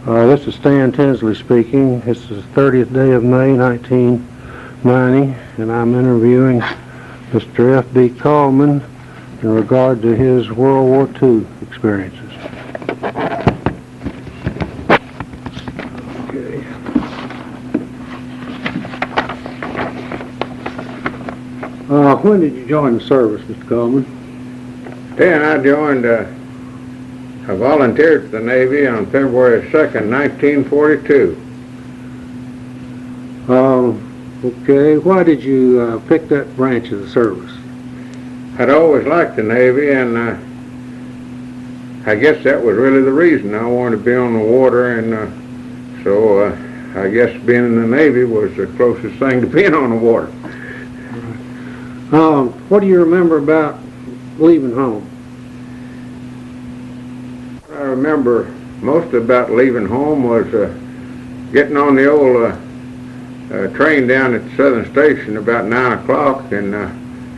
This is Stan Tinsley speaking. This is the 30th day of May, 1990, and I'm interviewing Mr. F.B. Kuhlman in regard to his World War II experiences. Okay. When did you join the service, Mr. Kuhlman? Then I joined, I volunteered for the Navy on February 2nd, 1942. Okay, why did you pick that branch of the service? I'd always liked the Navy, and I guess that was really the reason. I wanted to be on the water, and so I guess being in the Navy was the closest thing to being on the water. What do you remember about leaving home? What I remember most about leaving home was getting on the old train down at the Southern Station about 9 o'clock, and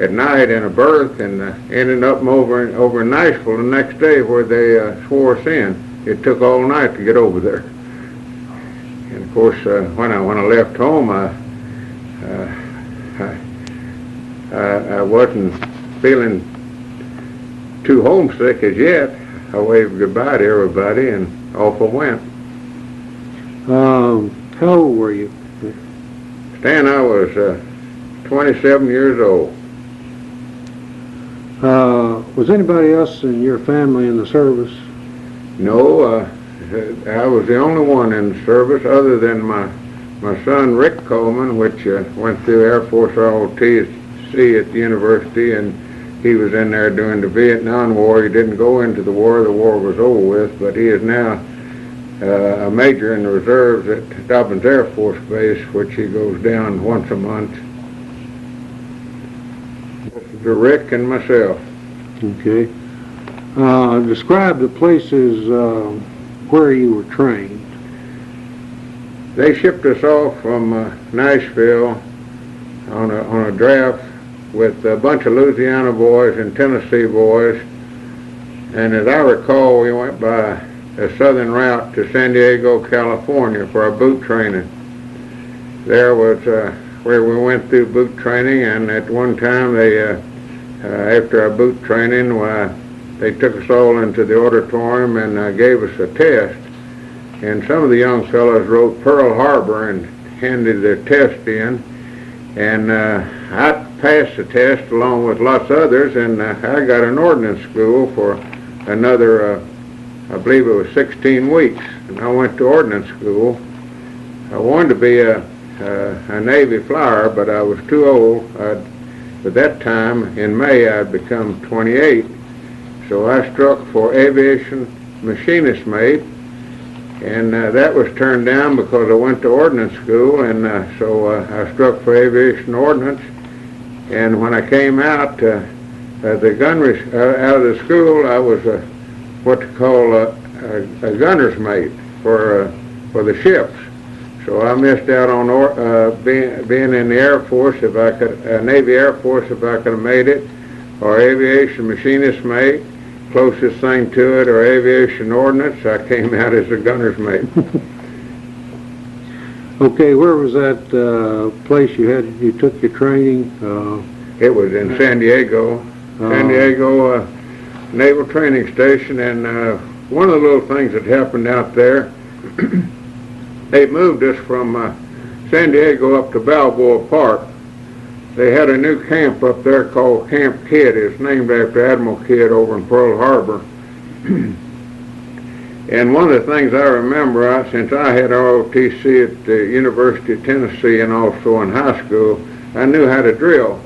at night in a berth, and ended up over in Nashville the next day, where they swore us in. It took all night to get over there. And of course, when I left home, I wasn't feeling too homesick as yet. I waved goodbye to everybody, and off I went. How old were you? Stan, I was 27 years old. Was anybody else in your family in the service? No, I was the only one in the service other than my son Rick Kuhlman, which went through Air Force ROTC at the university, and he was in there during the Vietnam War. He didn't go into the war was over with, but he is now a major in the reserves at Dobbins Air Force Base, which he goes down once a month. This is Rick and myself. Okay. Describe the places where you were trained. They shipped us off from Nashville on a draft with a bunch of Louisiana boys and Tennessee boys, and as I recall, we went by a southern route to San Diego, California for our boot training. There was where we went through boot training, and at one time they, after our boot training, they took us all into the auditorium and gave us a test. And some of the young fellows wrote Pearl Harbor and handed their test in, and I passed the test along with lots of others, and I got an ordnance school for another, I believe it was 16 weeks, and I went to ordnance school. I wanted to be a Navy flyer, but I was too old. At that time, in May, I'd become 28, so I struck for aviation machinist mate, and that was turned down because I went to ordnance school, and so I struck for aviation ordnance. And when I came out the out of the school, I was what to call a gunner's mate for the ships. So I missed out on being in the Air Force if I could, Navy Air Force if I could have made it, or aviation machinist mate, closest thing to it, or aviation ordnance. I came out as a gunner's mate. Okay, where was that place you took your training? It was in San Diego. San Diego Naval Training Station, and one of the little things that happened out there, they moved us from San Diego up to Balboa Park. They had a new camp up there called Camp Kidd. It's named after Admiral Kidd over in Pearl Harbor. And one of the things I remember, since I had ROTC at the University of Tennessee and also in high school, I knew how to drill.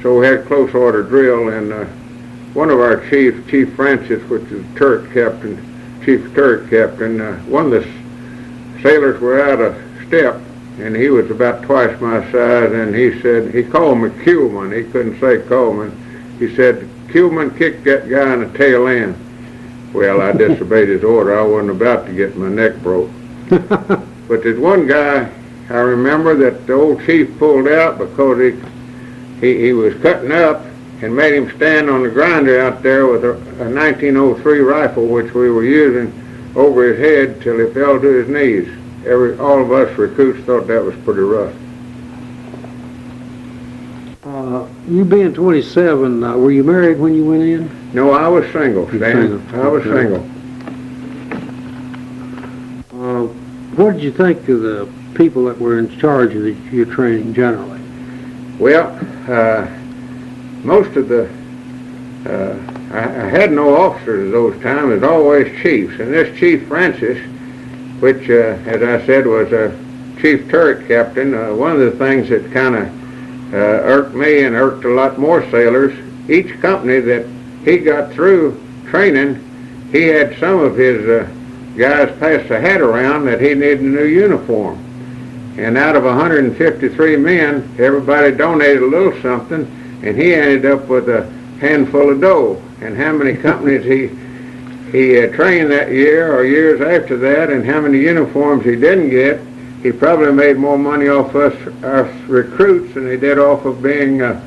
So we had close order drill, and one of our Chief Francis, which is Chief Turret Captain, one of the sailors were out of step, and he was about twice my size, and he said, he called me Kuhlman. He couldn't say Coleman. He said, Kuhlman, kick that guy in the tail end. Well, I disobeyed his order. I wasn't about to get my neck broke. But there's one guy I remember that the old chief pulled out because he was cutting up, and made him stand on the grinder out there with a 1903 rifle, which we were using, over his head till he fell to his knees. All of us recruits thought that was pretty rough. You being 27, were you married when you went in? No, I was single, Stan. I was single. What did you think of the people that were in charge of your training generally? Well, most of the, I had no officers at those times. It was always chiefs. And this Chief Francis, which, as I said, was a chief turret captain, one of the things that kind of irked me and irked a lot more sailors, each company that he got through training, he had some of his guys pass the hat around that he needed a new uniform. And out of 153 men, everybody donated a little something, and he ended up with a handful of dough. And how many companies he trained that year or years after that, and how many uniforms he didn't get, he probably made more money off us recruits than he did off of being a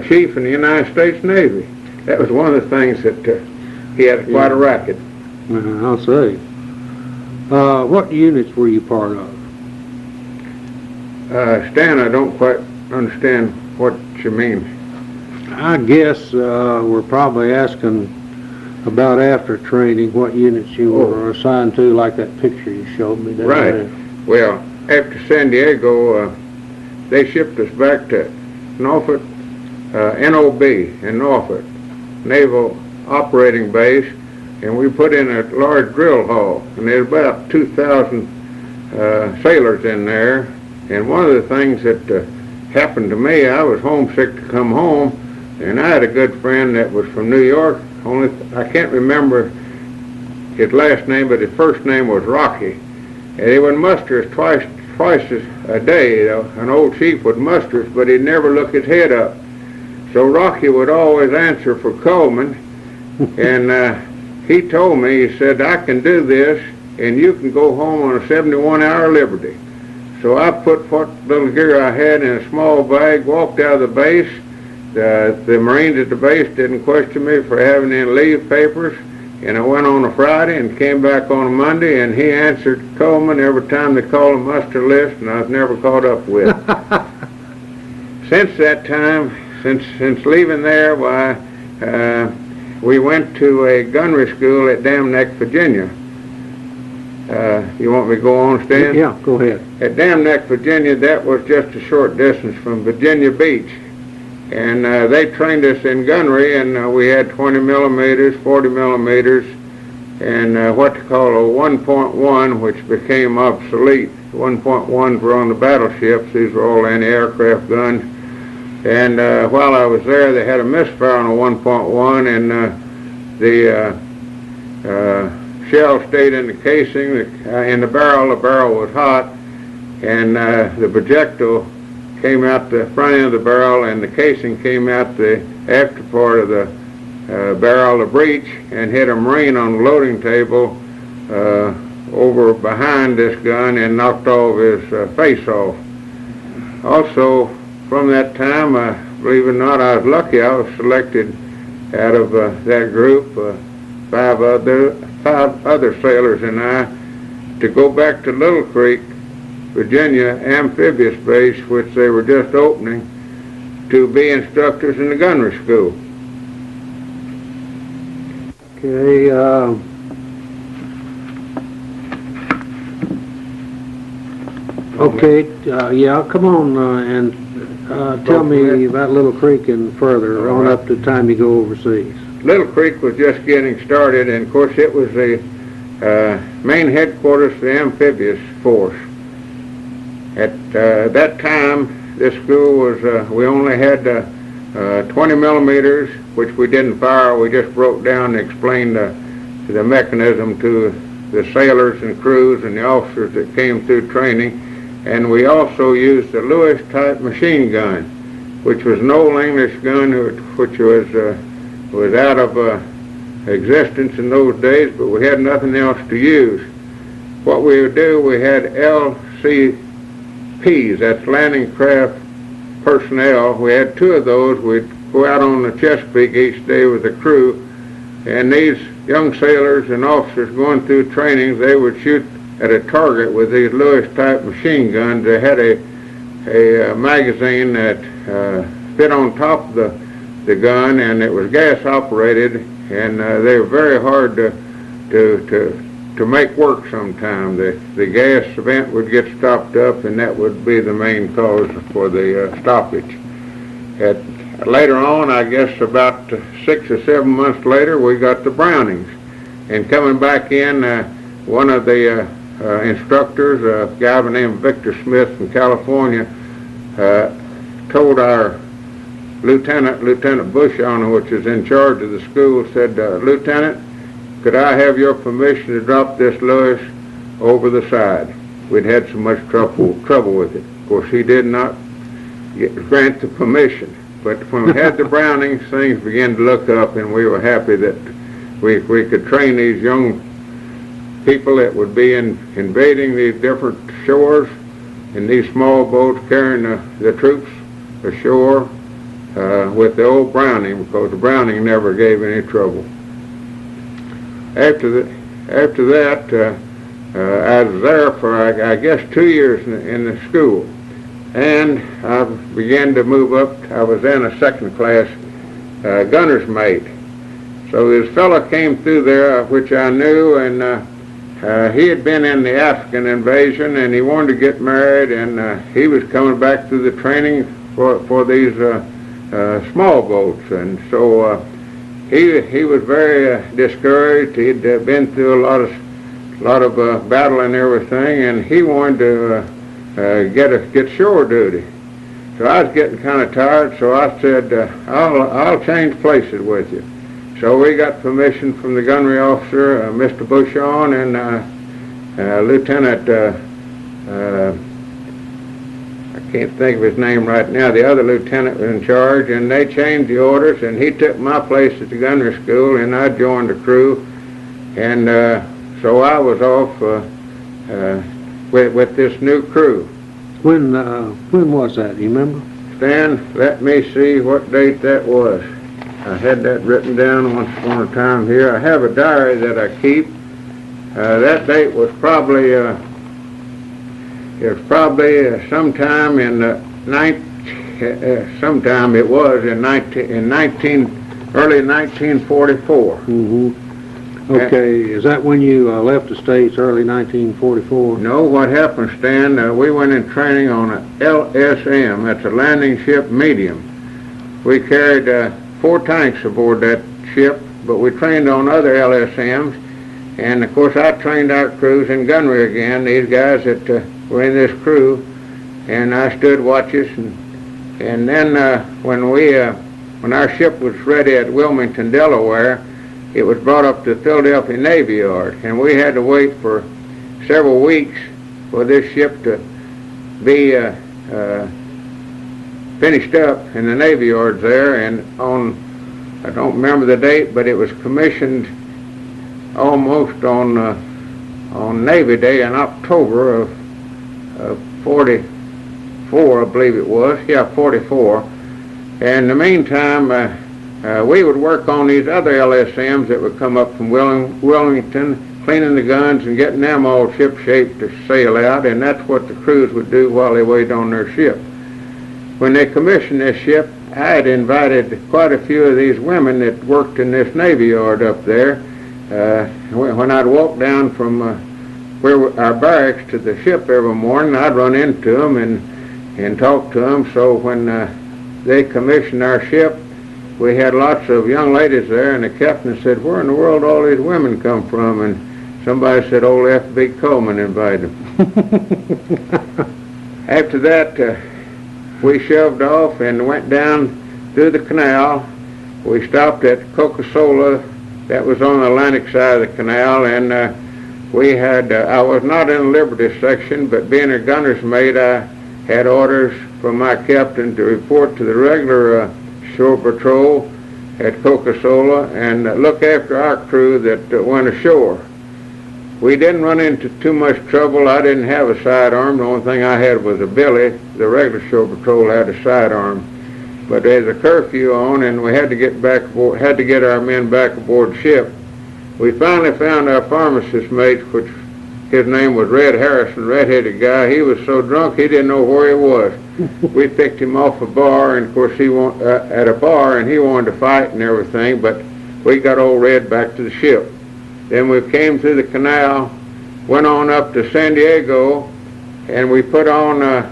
chief in the United States Navy. That was one of the things that he had quite a racket. I'll say. What units were you part of? Stan, I don't quite understand what you mean. I guess we're probably asking about after training what units you were assigned to, like that picture you showed me. Right. Well, after San Diego, they shipped us back to Norfolk, NOB in Norfolk, Naval Operating Base, and we put in a large drill hall, and there's about 2,000 sailors in there. And one of the things that happened to me, I was homesick to come home, and I had a good friend that was from New York. Only I can't remember his last name, but his first name was Rocky. And he would muster us twice a day. An old chief would muster us, but he'd never look his head up. So Rocky would always answer for Kuhlman, and he told me, he said, I can do this, and you can go home on a 71-hour liberty. So I put what little gear I had in a small bag, walked out of the base. The Marines at the base didn't question me for having any leave papers, and I went on a Friday and came back on a Monday, and he answered Kuhlman every time they called a muster list, and I was never caught up with. Since that time, since leaving there, why, we went to a gunnery school at Dam Neck, Virginia. You want me to go on, Stan? Yeah, go ahead. At Dam Neck, Virginia, that was just a short distance from Virginia Beach. And they trained us in gunnery, and we had 20 millimeters, 40 millimeters, and what they call a 1.1, which became obsolete. 1.1s were on the battleships. These were all anti-aircraft guns. And while I was there, they had a misfire on a 1.1, and the shell stayed in the casing, in the barrel. The barrel was hot, and the projectile came out the front end of the barrel, and the casing came out the after part of the barrel, the breech, and hit a Marine on the loading table over behind this gun and knocked all of his face off. Also, from that time, believe it or not, I was lucky. I was selected out of that group, five other sailors and I, to go back to Little Creek, Virginia amphibious base, which they were just opening, to be instructors in the gunnery school. Okay. Yeah, come on and tell me about Little Creek and further on up to the time you go overseas. Little Creek was just getting started, and of course it was the main headquarters for the amphibious force. At that time, this school was, we only had 20 millimeters, which we didn't fire. We just broke down and explained the mechanism to the sailors and crews and the officers that came through training. And we also used the Lewis type machine gun, which was an old English gun which was out of existence in those days, but we had nothing else to use. What we would do, we had LCPs, that's landing craft personnel. We had two of those. We'd go out on the Chesapeake each day with the crew, and these young sailors and officers going through training, they would shoot at a target with these Lewis-type machine guns. They had a magazine that fit on top of the gun, and it was gas operated, and they were very hard to make work sometime. The gas vent would get stopped up, and that would be the main cause for the stoppage. Later on, I guess about 6 or 7 months later, we got the Brownings. And coming back in, one of the instructors, a guy by the name of Victor Smith from California, told our Lieutenant Bushon, which is in charge of the school, said, "Lieutenant, could I have your permission to drop this Lewis over the side?" We'd had so much trouble with it. Of course, he did not grant the permission. But when we had the Brownings, things began to look up, and we were happy that we could train these young people that would be invading these different shores in these small boats carrying the troops ashore with the old Browning, because the Browning never gave any trouble. After that, I was there for, I guess, 2 years in the school. And I began to move up. I was then a second class gunner's mate. So this fellow came through there, which I knew, and he had been in the African invasion, and he wanted to get married, and he was coming back through the training for these small boats. And so he was very discouraged. He'd been through a lot of battle and everything, and he wanted to get shore duty. So I was getting kind of tired, so I said, I'll change places with you. So we got permission from the gunnery officer, Mr. Bushon, and Lieutenant, I can't think of his name right now, the other lieutenant was in charge, and they changed the orders, and he took my place at the gunnery school, and I joined the crew, and so I was off with this new crew. When was that? Do you remember? Stan, let me see what date that was. I had that written down once upon a time here. I have a diary that I keep. That date was probably sometime in early 1944. Mm-hmm. Okay, is that when you left the States, early 1944? No, what happened, Stan, we went in training on a LSM, that's a landing ship medium. We carried 4 tanks aboard that ship, but we trained on other LSMs, and of course I trained our crews in gunnery again, these guys that were in this crew, and I stood watches, and then when our ship was ready at Wilmington, Delaware, it was brought up to Philadelphia Navy Yard, and we had to wait for several weeks for this ship to be finished up in the Navy Yards there, and I don't remember the date, but it was commissioned almost on Navy Day in October of 44, I believe it was. Yeah, 44. And in the meantime, we would work on these other LSMs that would come up from Wilmington, cleaning the guns and getting them all ship-shape to sail out, and that's what the crews would do while they waited on their ship. When they commissioned this ship, I had invited quite a few of these women that worked in this Navy Yard up there. When I'd walk down from our barracks to the ship every morning, I'd run into them and talk to them. So when they commissioned our ship, we had lots of young ladies there, and the captain said, "Where in the world all these women come from?" And somebody said, "Old F.B. Kuhlman invited them." After that, we shoved off and went down through the canal. We stopped at Coca-Cola, that was on the Atlantic side of the canal, and we had, I was not in the Liberty section, but being a gunner's mate, I had orders from my captain to report to the regular shore patrol at Coca-Cola and look after our crew that went ashore. We didn't run into too much trouble. I didn't have a sidearm. The only thing I had was a billy. The regular shore patrol had a sidearm. But there's a curfew on, and we had to get our men back aboard ship. We finally found our pharmacist mate, which his name was Red Harrison, red-headed guy. He was so drunk he didn't know where he was. We picked him off a bar, and of course at a bar, and he wanted to fight and everything, but we got old Red back to the ship. Then we came through the canal, went on up to San Diego, and we put on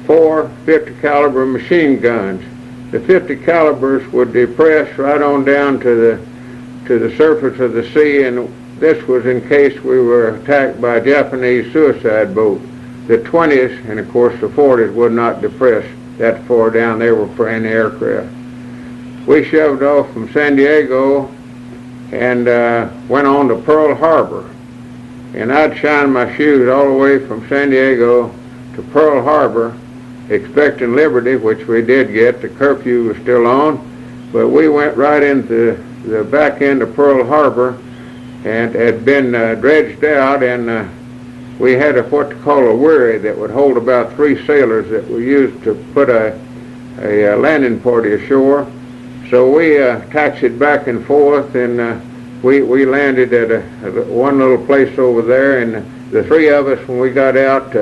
4 50 caliber machine guns. The 50 calibers would depress right on down to the surface of the sea, and this was in case we were attacked by a Japanese suicide boat. The 20s and of course the 40s would not depress that far down. They were for any aircraft. We shoved off from San Diego and went on to Pearl Harbor. And I'd shine my shoes all the way from San Diego to Pearl Harbor, expecting liberty, which we did get. The curfew was still on, but we went right into the back end of Pearl Harbor and had been dredged out, and we had what they call a wherry that would hold about 3 sailors that we used to put a landing party ashore. So we taxied back and forth, and we landed at one little place over there, and the 3 of us, when we got out,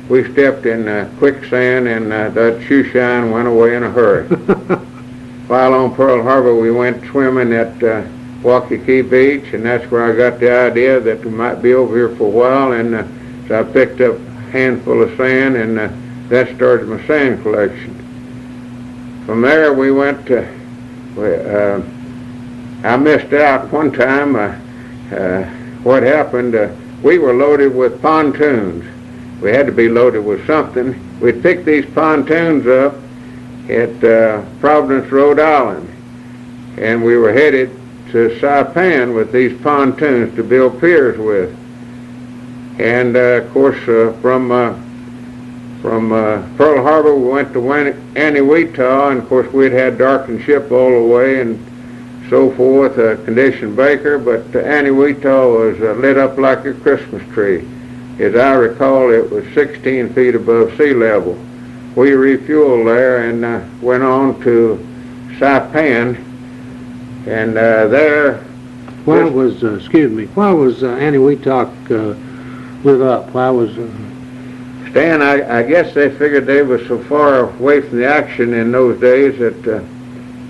we stepped in quicksand, and that shoe shine went away in a hurry. While on Pearl Harbor, we went swimming at Waikiki Beach, and that's where I got the idea that we might be over here for a while, and so I picked up a handful of sand, and that started my sand collection. From there, we went to, I missed out one time. What happened, we were loaded with pontoons. We had to be loaded with something. We'd picked these pontoons up at Providence, Rhode Island, and we were headed to Saipan with these pontoons to build piers with. And of course, from Pearl Harbor, we went to Aniwita, and of course we'd had darkened ship all the way and so forth, conditioned Baker, but Aniwita was lit up like a Christmas tree. As I recall, it was 16 feet above sea level. We refueled there and went on to Saipan, and there... Why was Aniwetok lit up? Why was... Stan, I guess they figured they were so far away from the action in those days that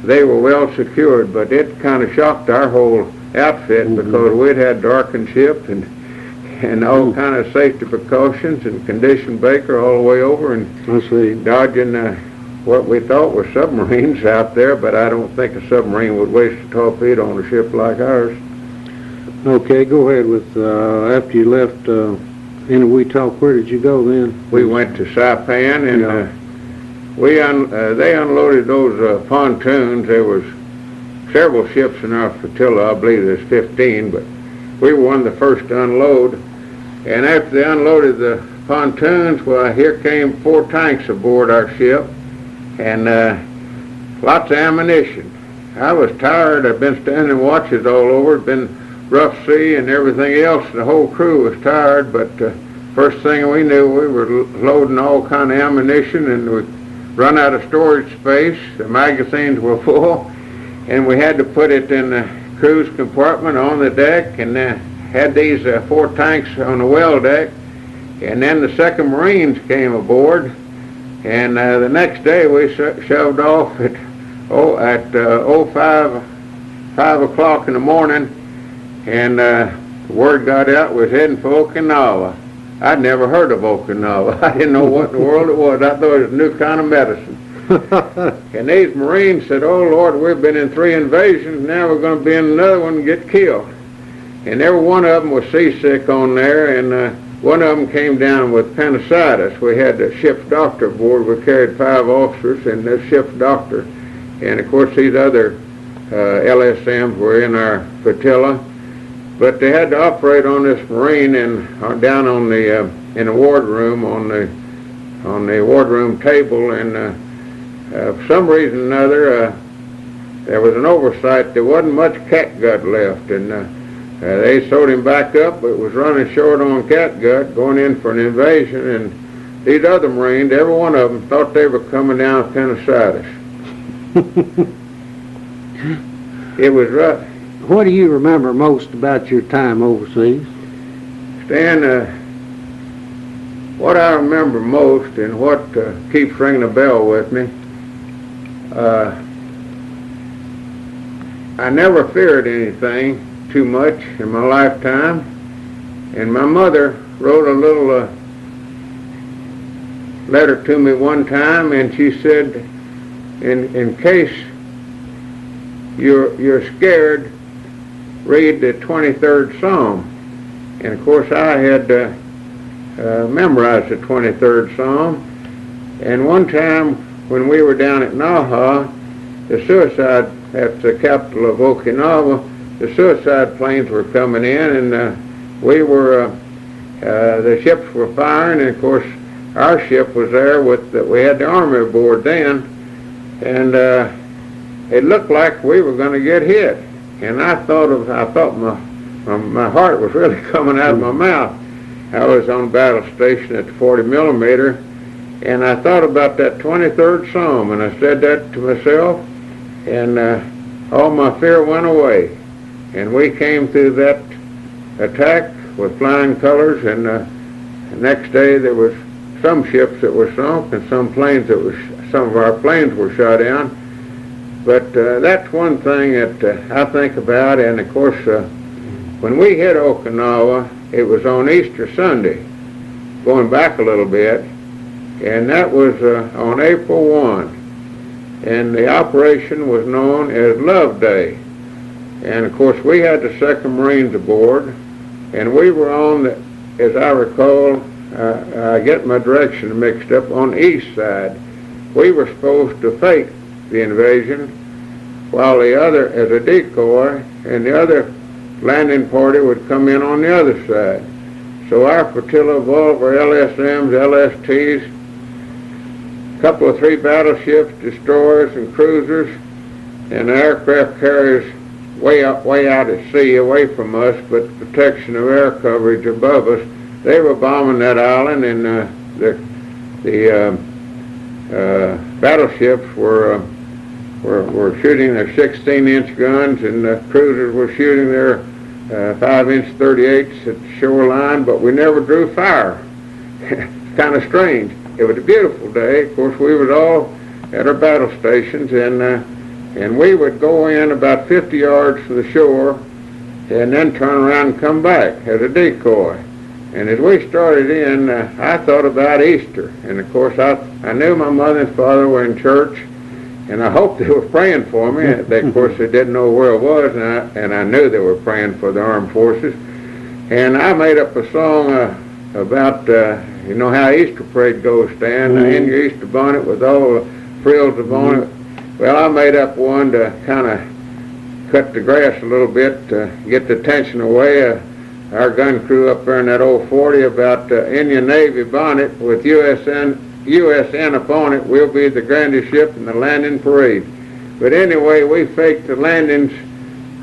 they were well secured, but it kind of shocked our whole outfit because we'd had darkened ship and all kind of safety precautions and conditioned Baker all the way over and dodging what we thought were submarines out there, but I don't think a submarine would waste a torpedo on a ship like ours. Okay, go ahead with, after you left Aniwetok, where did you go then? We went to Saipan, and they unloaded those pontoons. There was several ships in our flotilla. I believe there's 15, but we were one of the first to unload. And after they unloaded the pontoons, well, here came 4 tanks aboard our ship, and lots of ammunition. I was tired. I'd been standing watches all over. It'd been rough sea and everything else. The whole crew was tired, but first thing we knew, we were loading all kind of ammunition, and we run out of storage space. The magazines were full, and we had to put it in the crew's compartment on the deck, and had these 4 tanks on the well deck. And then the 2nd Marines came aboard, and the next day we shoved off at 5 o'clock in the morning, and the word got out we was heading for Okinawa. I'd never heard of Okinawa. I didn't know what in the world it was. I thought it was a new kind of medicine. And these Marines said, "Oh Lord, we've been in 3 invasions, now we're going to be in another one and get killed." And every one of them was seasick on there, and one of them came down with appendicitis. We had the ship's doctor aboard. We carried 5 officers and this ship's doctor. And of course these other LSMs were in our flotilla. But they had to operate on this Marine and down on the in the wardroom on the wardroom table, and for some reason or another there was an oversight. There wasn't much catgut left, and they sewed him back up, but it was running short on catgut, going in for an invasion. And these other Marines, every one of them, thought they were coming down with appendicitis. It was rough. what do you remember most about your time overseas? Stan, what I remember most and what keeps ringing a bell with me, I never feared anything too much in my lifetime, and my mother wrote a little letter to me one time, and she said, in case you're scared, read the 23rd Psalm. And of course I had memorized the 23rd Psalm, and one time when we were down at Naha, at the capital of Okinawa, the suicide planes were coming in, and the ships were firing, and of course our ship was there we had the Army aboard then, and it looked like we were going to get hit, and I thought my heart was really coming out of my mouth. I was on battle station at the 40 millimeter, and I thought about that 23rd Psalm, and I said that to myself, and all my fear went away. And we came through that attack with flying colors, and the next day there was some ships that were sunk, and some of our planes were shot down. But that's one thing that I think about, and of course when we hit Okinawa, it was on Easter Sunday, going back a little bit, and that was on April 1, and the operation was known as Love Day. And of course we had the 2nd Marines aboard, and we were on as I recall, I get my direction mixed up, on the east side. We were supposed to fake the invasion, while the other, as a decoy, and the other landing party would come in on the other side. So our flotilla of all of our LSMs, LSTs, a couple of 3 battleships, destroyers and cruisers, and aircraft carriers way out at sea, away from us, but protection of air coverage above us. They were bombing that island, and the battleships were shooting their 16-inch guns, and the cruisers were shooting their 5-inch 38s at the shoreline, but we never drew fire. It's kind of strange. It was a beautiful day. Of course, we was all at our battle stations, and we would go in about 50 yards from the shore, and then turn around and come back as a decoy. And as we started in, I thought about Easter, and of course I knew my mother and father were in church, and I hoped they were praying for me. Of course, they didn't know where I was, and I knew they were praying for the armed forces. And I made up a song about, you know how Easter parade goes, Stan, in your Easter bonnet with all the frills upon it. Well, I made up one to kind of cut the grass a little bit to get the tension away. Our gun crew up there in that old 40 about in your Navy bonnet with USN upon it, we'll be the grandest ship in the landing parade. But anyway, we faked the landings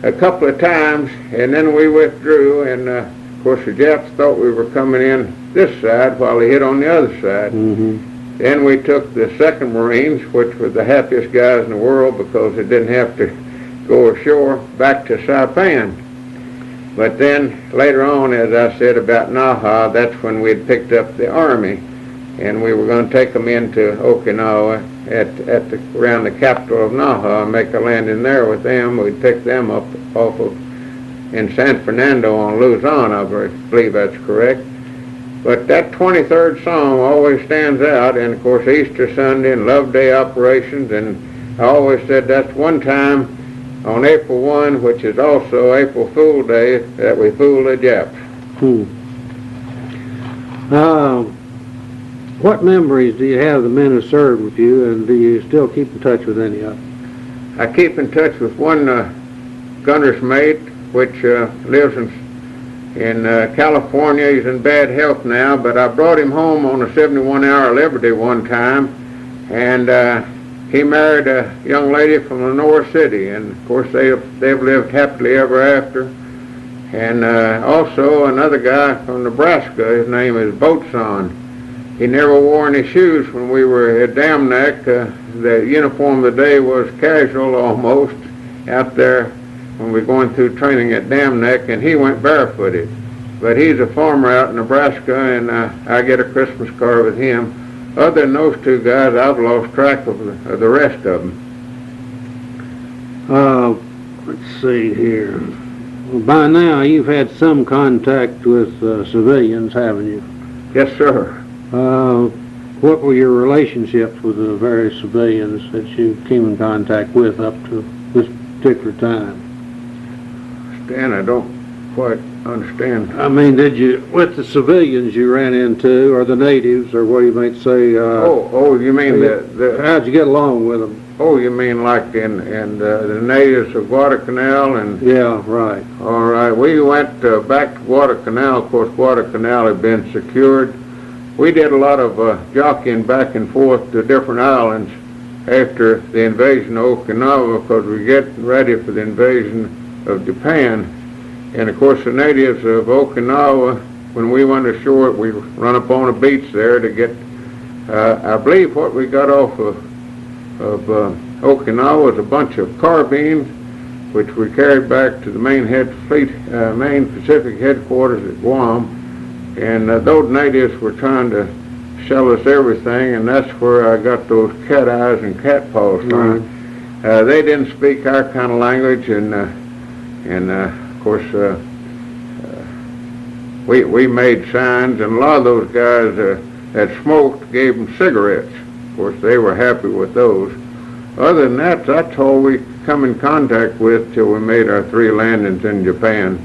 a couple of times, and then we withdrew, and of course the Japs thought we were coming in this side while they hit on the other side. Then we took the 2nd Marines, which were the happiest guys in the world because they didn't have to go ashore, back to Saipan. But then later on, as I said about Naha, that's when we'd picked up the Army, and we were going to take them into Okinawa around the capital of Naha and make a landing there with them. We'd pick them up off of in San Fernando on Luzon, I believe that's correct. But that 23rd Psalm always stands out, and of course Easter Sunday and Love Day operations, and I always said that's one time on April 1, which is also April Fool Day, that we fooled the Japs. What memories do you have of the men who served with you, and do you still keep in touch with any of them? I keep in touch with one gunner's mate, which lives in California. He's in bad health now, but I brought him home on a 71-hour Liberty one time, and he married a young lady from Lenore City, and of course they've lived happily ever after. And also another guy from Nebraska, his name is Boatson. He never wore any shoes when we were at Dam Neck. The uniform of the day was casual almost out there when we were going through training at Dam Neck, and he went barefooted. But he's a farmer out in Nebraska, and I get a Christmas card with him. Other than those two guys, I've lost track of the rest of them. Let's see here. Well, by now, you've had some contact with civilians, haven't you? Yes, sir. What were your relationships with the various civilians that you came in contact with up to this particular time? Stan, I don't quite understand. I mean, with the civilians you ran into, or the natives, or what you might say? You mean how'd you get along with them? Oh, you mean like in the natives of Guadalcanal and? Yeah, right. All right. We went back to Guadalcanal. Of course, Guadalcanal had been secured. We did a lot of jockeying back and forth to different islands after the invasion of Okinawa, because we were getting ready for the invasion of Japan. And of course, the natives of Okinawa, when we went ashore, we run up on a beach there to get, I believe what we got off of Okinawa was a bunch of carbines, which we carried back to the main Pacific headquarters at Guam. And those natives were trying to sell us everything, and that's where I got those cat eyes and cat paws from. Right. They didn't speak our kind of language, and of course, we made signs, and a lot of those guys that smoked gave them cigarettes. Of course, they were happy with those. Other than that, that's all we come in contact with till we made our 3 landings in Japan.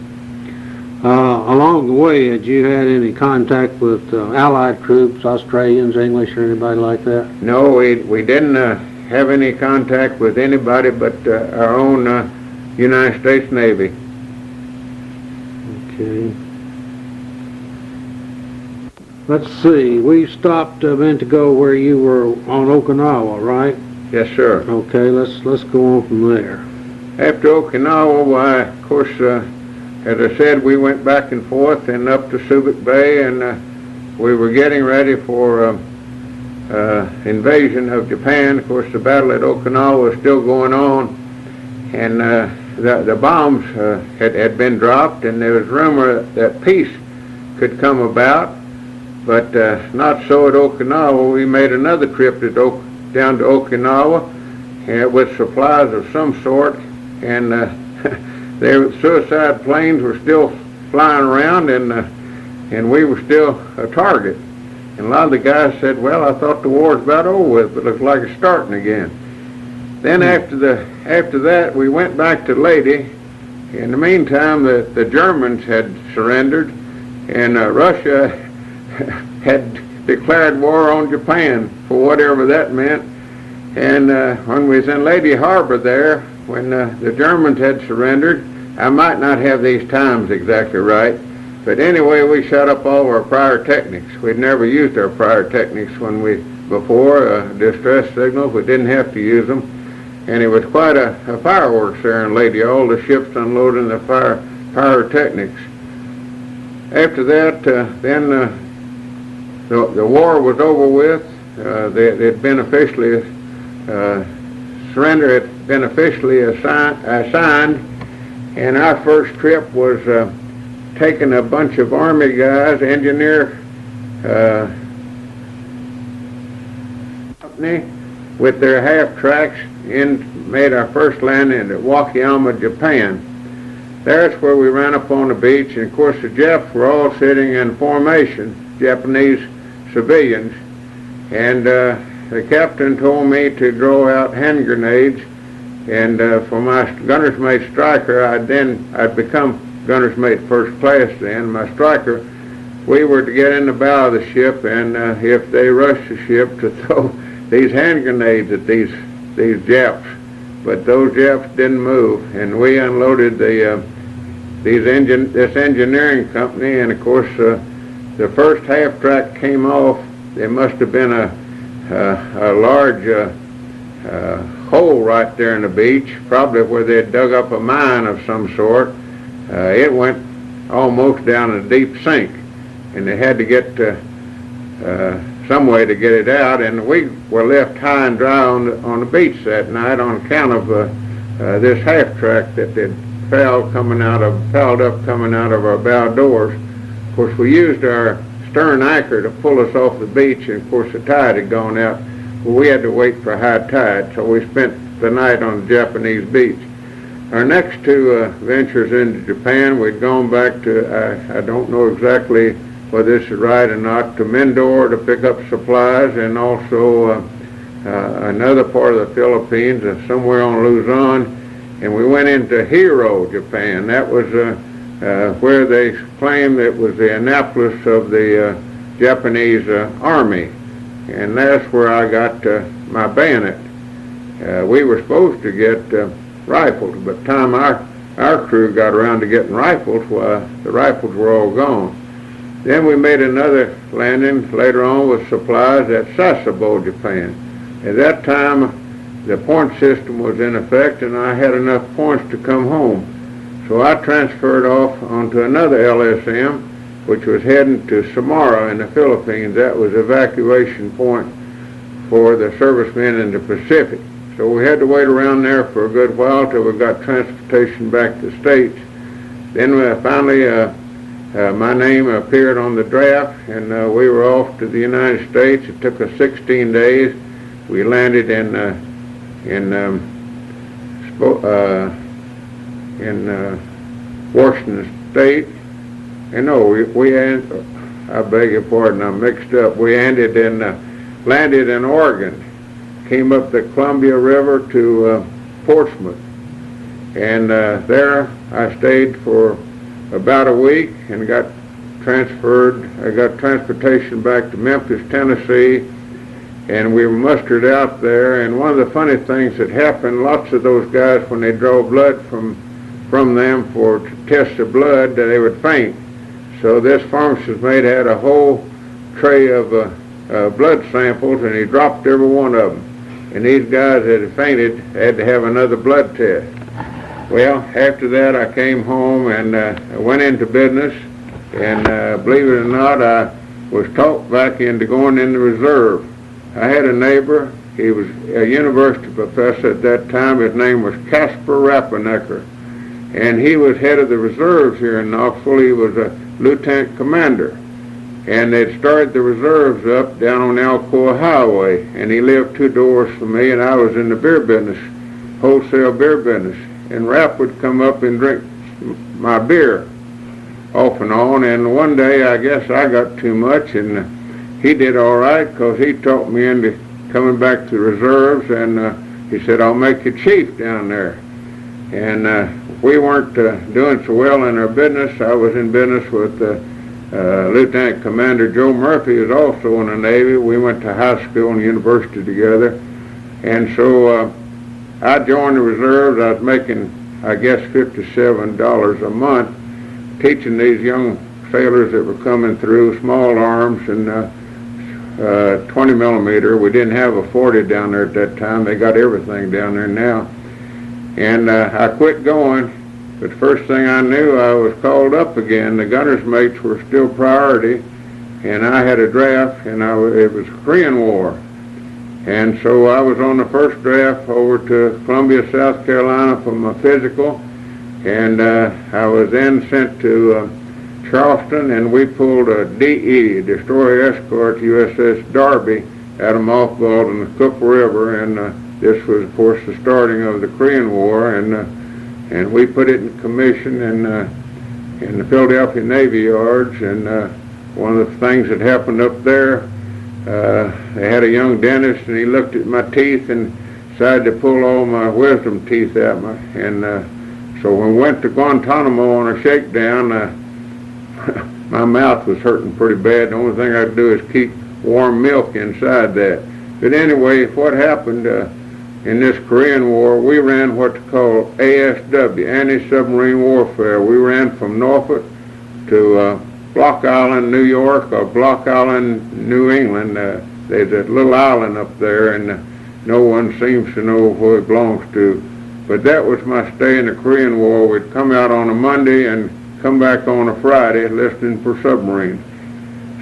Along the way, had you had any contact with Allied troops, Australians, English, or anybody like that? No, we didn't have any contact with anybody but our own United States Navy. Okay. Let's see. We stopped a minute ago where you were on Okinawa, right? Yes, sir. Okay. Let's go on from there. After Okinawa, why, of course, as I said, we went back and forth and up to Subic Bay, and we were getting ready for invasion of Japan. Of course, the battle at Okinawa was still going on, and the bombs had been dropped, and there was rumor that peace could come about, but not so at Okinawa. We made another trip down to Okinawa with supplies of some sort, and their suicide planes were still flying around, and we were still a target. And a lot of the guys said, well, I thought the war's about over with, but it looks like it's starting again. Then after that, we went back to Leyte. In the meantime, the Germans had surrendered, and Russia had declared war on Japan, for whatever that meant. And when we was in Leyte Harbor there, when the Germans had surrendered, I might not have these times exactly right, but anyway, we shut up all our prior techniques. We'd never used our prior techniques before distress signals. We didn't have to use them, and it was quite a fireworks there in Leyte, all the ships unloading the pyrotechnics. After that, then the war was over with. It had been officially surrender had been officially assigned, and our first trip was taking a bunch of Army guys, engineer company, with their half-tracks, made our first landing at Wakayama, Japan. There's where we ran up on the beach, and of course the Japs were all sitting in formation, Japanese civilians, and the captain told me to throw out hand grenades, and for my gunner's mate striker, I'd become gunner's mate first class then, my striker, we were to get in the bow of the ship, and if they rushed the ship, to throw these hand grenades at these Japs. But those Japs didn't move, and we unloaded this engineering company, and of course the first half track came off. There must have been a large hole right there in the beach, probably where they had dug up a mine of some sort. It went almost down a deep sink, and they had to get some way to get it out, and we were left high and dry on the beach that night on account of this half track that they'd fouled up coming out of our bow doors. Of course, we used our stern anchor to pull us off the beach, and of course the tide had gone out. Well, we had to wait for high tide, so we spent the night on the Japanese beach. Our next two ventures into Japan, we'd gone back to, I don't know exactly whether this is right or not, to Mindoro to pick up supplies, and also another part of the Philippines, somewhere on Luzon, and we went into Hiro, Japan. That was where they claimed it was the Annapolis of the Japanese Army, and that's where I got my bayonet. We were supposed to get rifles, but by the time our crew got around to getting rifles, the rifles were all gone. Then we made another landing later on with supplies at Sasebo, Japan. At that time, the point system was in effect, and I had enough points to come home. So I transferred off onto another LSM, which was heading to Samara in the Philippines. That was evacuation point for the servicemen in the Pacific. So we had to wait around there for a good while till we got transportation back to the States. Then finally, my name appeared on the draft, and we were off to the United States. It took us 16 days. We landed in Washington State. And no, I beg your pardon, I'm mixed up. We landed in Oregon, came up the Columbia River to Portsmouth, and there I stayed for about a week and got transferred. I got transportation back to Memphis, Tennessee, and we were mustered out there. And one of the funny things that happened, lots of those guys, when they draw blood from them to test the blood, they would faint. So this pharmacist mate had a whole tray of blood samples, and he dropped every one of them. And these guys that had fainted had to have another blood test. Well, after that I came home and I went into business, and believe it or not, I was talked back into going in the reserve. I had a neighbor. He was a university professor at that time. His name was Casper Rappanecker, and he was head of the reserves here in Knoxville. He was a lieutenant commander, and they'd started the reserves up down on Alcoa Highway, and he lived 2 doors from me, and I was in the beer business, wholesale beer business, and Rapp would come up and drink my beer off and on, and one day I guess I got too much, and he did all right, because he talked me into coming back to the reserves, and he said, I'll make you chief down there. And we weren't doing so well in our business. I was in business with Lieutenant Commander Joe Murphy, who was also in the Navy. We went to high school and university together, and so I joined the reserves. I was making, I guess, $57 a month, teaching these young sailors that were coming through small arms and 20 millimeter. We didn't have a 40 down there at that time. They got everything down there now. And I quit going, but first thing I knew, I was called up again. The gunner's mates were still priority, and I had a draft, and it was Korean War. And so I was on the first draft over to Columbia, South Carolina for my physical, and I was then sent to Charleston, and we pulled a DE, Destroyer Escort USS Darby, out of mothballed in the Cook River, and this was, of course, the starting of the Korean War, and we put it in commission in the Philadelphia Navy Yards. And one of the things that happened up there, they had a young dentist, and he looked at my teeth and decided to pull all my wisdom teeth out. And so when we went to Guantanamo on a shakedown, my mouth was hurting pretty bad. The only thing I could do is keep warm milk inside that. But anyway, what happened in this Korean War, we ran what's called ASW, Anti-Submarine Warfare. We ran from Norfolk to Block Island, New York, or Block Island, New England. There's a little island up there, and no one seems to know who it belongs to. But that was my stay in the Korean War. We'd come out on a Monday and come back on a Friday listening for submarines.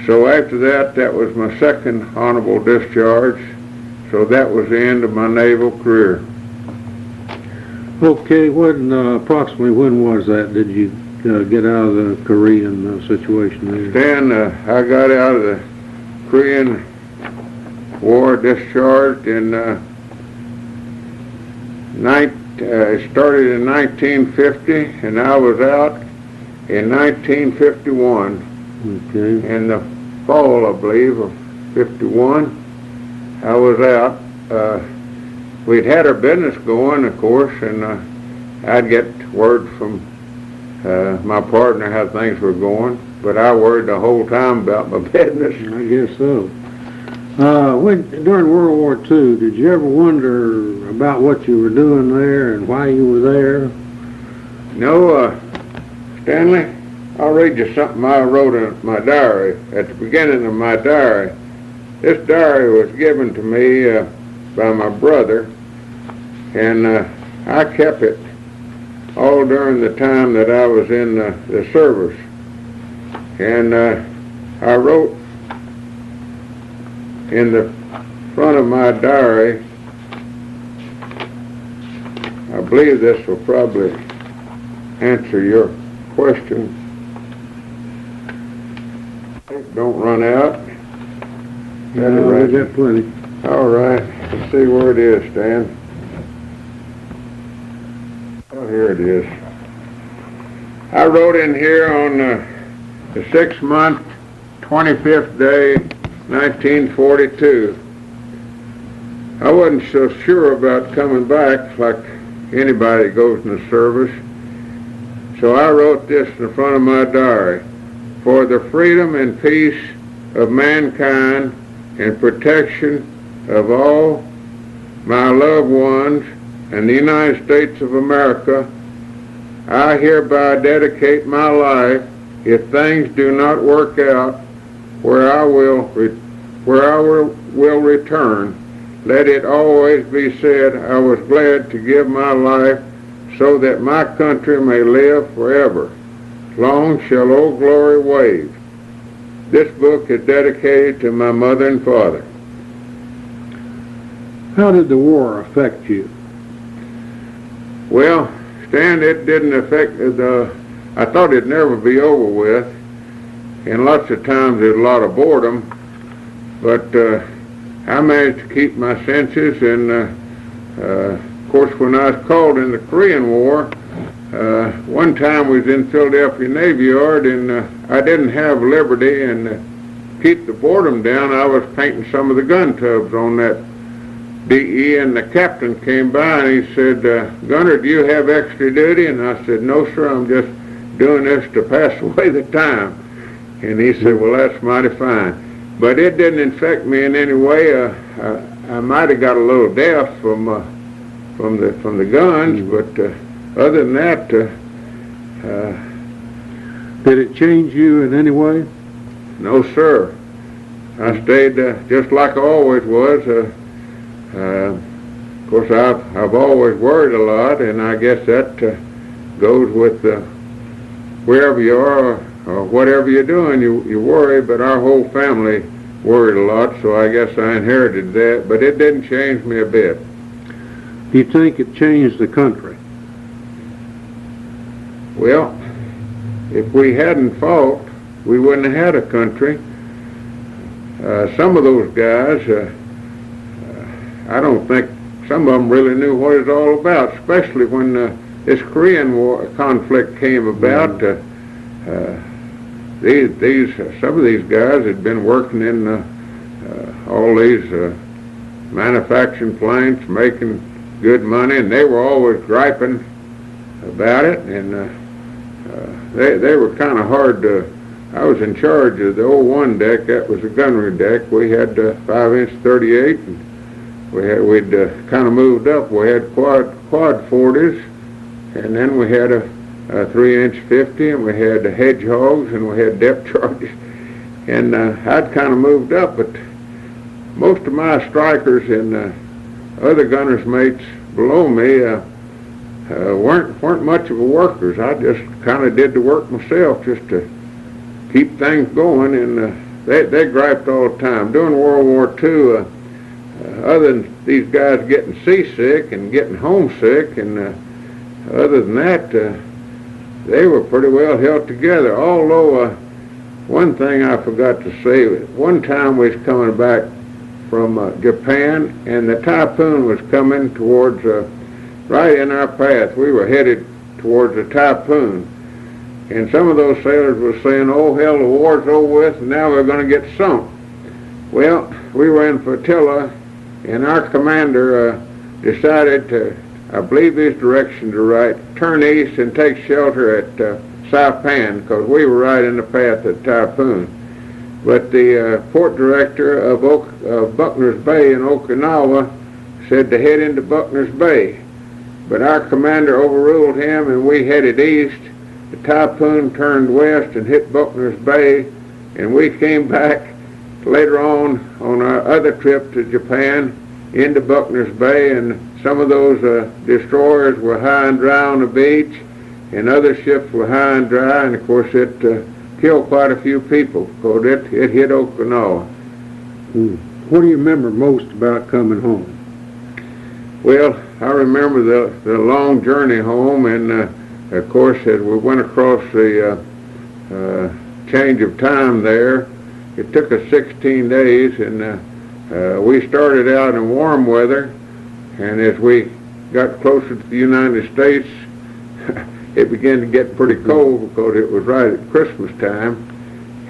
So after that, that was my second honorable discharge. So that was the end of my naval career. Okay, approximately when was that? Did you get out of the Korean situation there? Then I got out of the Korean War, discharged in it started in 1950, and I was out in 1951. Okay. In the fall, I believe, of 51, I was out. We'd had our business going, of course, and I'd get word from my partner how things were going, but I worried the whole time about my business. I guess so. During World War II, did you ever wonder about what you were doing there and why you were there? No, Stanley, I'll read you something I wrote in my diary, at the beginning of my diary. This diary was given to me by my brother, and I kept it all during the time that I was in the service. And I wrote in the front of my diary, I believe this will probably answer your question. Don't run out. No, we got plenty. All right, let's see where it is, Stan. Oh, here it is. I wrote in here on the 6th-month, 25th day, 1942. I wasn't so sure about coming back like anybody that goes in the service, so I wrote this in the front of my diary. For the freedom and peace of mankind and protection of all my loved ones and the United States of America, I hereby dedicate my life. If things do not work out where I will return, let it always be said, I was glad to give my life so that my country may live forever. Long shall Old Glory wave. This book is dedicated to my mother and father. How did the war affect you? Well, Stan, it didn't affect I thought it'd never be over with, and lots of times there's a lot of boredom, but I managed to keep my senses, and of course when I was called in the Korean War, one time we was in Philadelphia Navy Yard, and I didn't have liberty, and to keep the boredom down, I was painting some of the gun tubs on that DE, and the captain came by and he said, Gunner, do you have extra duty? And I said, no, sir, I'm just doing this to pass away the time. And he said, well, that's mighty fine. But it didn't infect me in any way. I might have got a little deaf from the guns, but other than that, did it change you in any way? No, sir. I stayed just like I always was. Of course, I've always worried a lot, and I guess that goes with wherever you are or whatever you're doing, you worry, but our whole family worried a lot, so I guess I inherited that, but it didn't change me a bit. Do you think it changed the country? Well, if we hadn't fought, we wouldn't have had a country. Some of those guys, I don't think some of them really knew what it was all about, especially when this Korean War conflict came about. Some of these guys had been working in all these manufacturing plants, making good money, and they were always griping about it, and they were kind of hard to. I was in charge of the 01 deck. That was the gunnery deck. We had 5-inch 38, and we'd kind of moved up. We had quad 40s, and then we had a 3-inch 50, and we had the hedgehogs, and we had depth charges. And I'd kind of moved up, but most of my strikers and other gunners' mates below me weren't much of a workers. I just kind of did the work myself just to keep things going, and they griped all the time. During World War II, other than these guys getting seasick and getting homesick, and other than that, they were pretty well held together. Although, one thing I forgot to say, one time we was coming back from Japan, and the typhoon was coming towards, right in our path. We were headed towards the typhoon. And some of those sailors were saying, oh hell, the war's over with, and now we're going to get sunk. Well, we were in flotilla, and our commander decided to, I believe his directions are right, turn east and take shelter at Saipan, because we were right in the path of the typhoon. But the port director of Buckner's Bay in Okinawa said to head into Buckner's Bay. But our commander overruled him, and we headed east. The typhoon turned west and hit Buckner's Bay, and we came back later on our other trip to Japan into Buckner's Bay, and some of those destroyers were high and dry on the beach, and other ships were high and dry, and of course it killed quite a few people because it hit Okinawa. What do you remember most about coming home? Well, I remember the long journey home, and of course as we went across the change of time there, it took us 16 days, and we started out in warm weather, and as we got closer to the United States, it began to get pretty cold because it was right at Christmas time,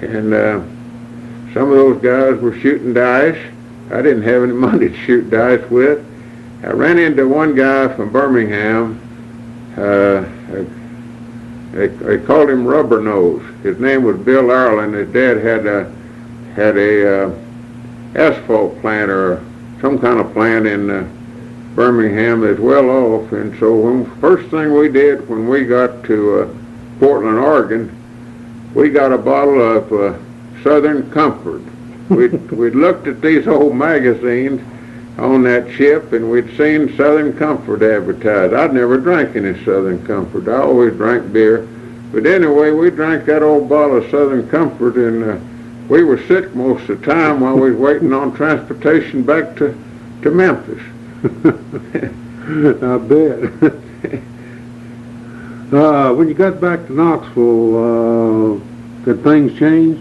and some of those guys were shooting dice. I didn't have any money to shoot dice with. I ran into one guy from Birmingham. They called him Rubber Nose. His name was Bill Ireland. His dad had a asphalt plant or some kind of plant in Birmingham that's well off, and so first thing we did when we got to Portland, Oregon, we got a bottle of Southern Comfort. We'd looked at these old magazines on that ship, and we'd seen Southern Comfort advertised. I'd never drank any Southern Comfort. I always drank beer. But anyway, we drank that old bottle of Southern Comfort, and we were sick most of the time while we was waiting on transportation back to Memphis. I bet. When you got back to Knoxville, did things change?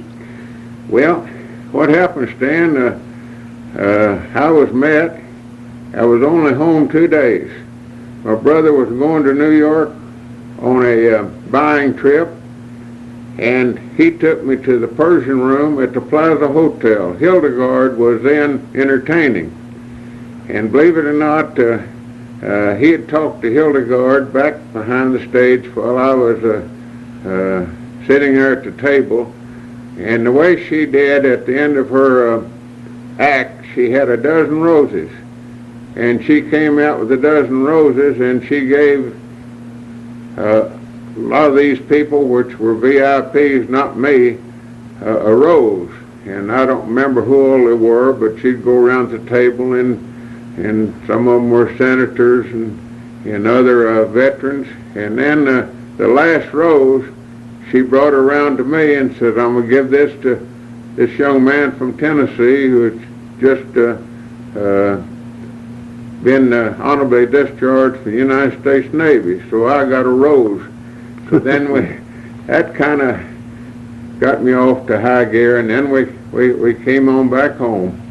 Well, what happened, Stan, I was met. I was only home 2 days. My brother was going to New York on a buying trip, and he took me to the Persian room at the Plaza Hotel. Hildegard was then entertaining. And believe it or not, he had talked to Hildegard back behind the stage while I was sitting there at the table. And the way she did at the end of her act, she had a dozen roses. And she came out with a dozen roses, and she gave a lot of these people, which were VIPs, not me, a rose. And I don't remember who all they were, but she'd go around the table, and some of them were senators and other veterans. And then the last rose, she brought around to me and said, I'm going to give this to this young man from Tennessee who had just been honorably discharged from the United States Navy. So I got a rose. So then that kind of got me off to high gear, and then we came on back home.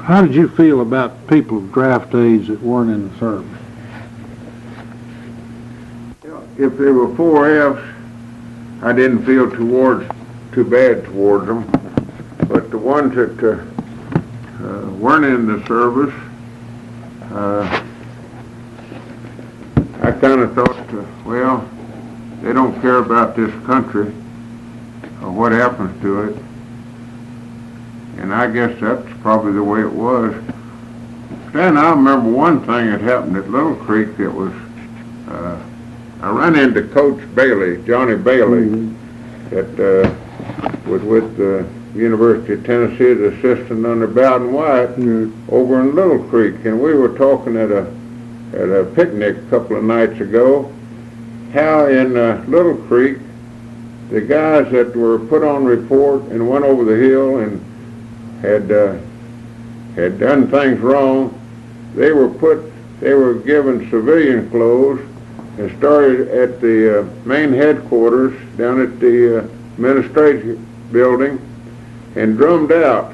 How did you feel about people of draft age that weren't in the service? If there were 4Fs, I didn't feel too bad towards them. But the ones that weren't in the service, I kind of thought, well, they don't care about this country or what happens to it. And I guess that's probably the way it was. Then I remember one thing that happened at Little Creek. It was, I ran into Coach Bailey, Johnny Bailey, that was with the University of Tennessee as assistant under Bowden White over in Little Creek. And we were talking at a picnic a couple of nights ago, how in Little Creek, the guys that were put on report and went over the hill and had done things wrong, they were given civilian clothes and started at the main headquarters down at the administration building and drummed out.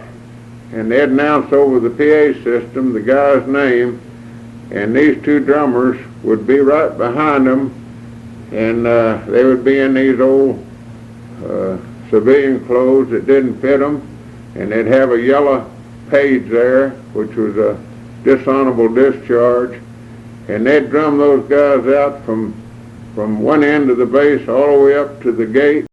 And they'd announce over the PA system the guy's name, and these two drummers would be right behind them, and they would be in these old civilian clothes that didn't fit them, and they'd have a yellow page there, which was a dishonorable discharge, and they'd drum those guys out from one end of the base all the way up to the gate.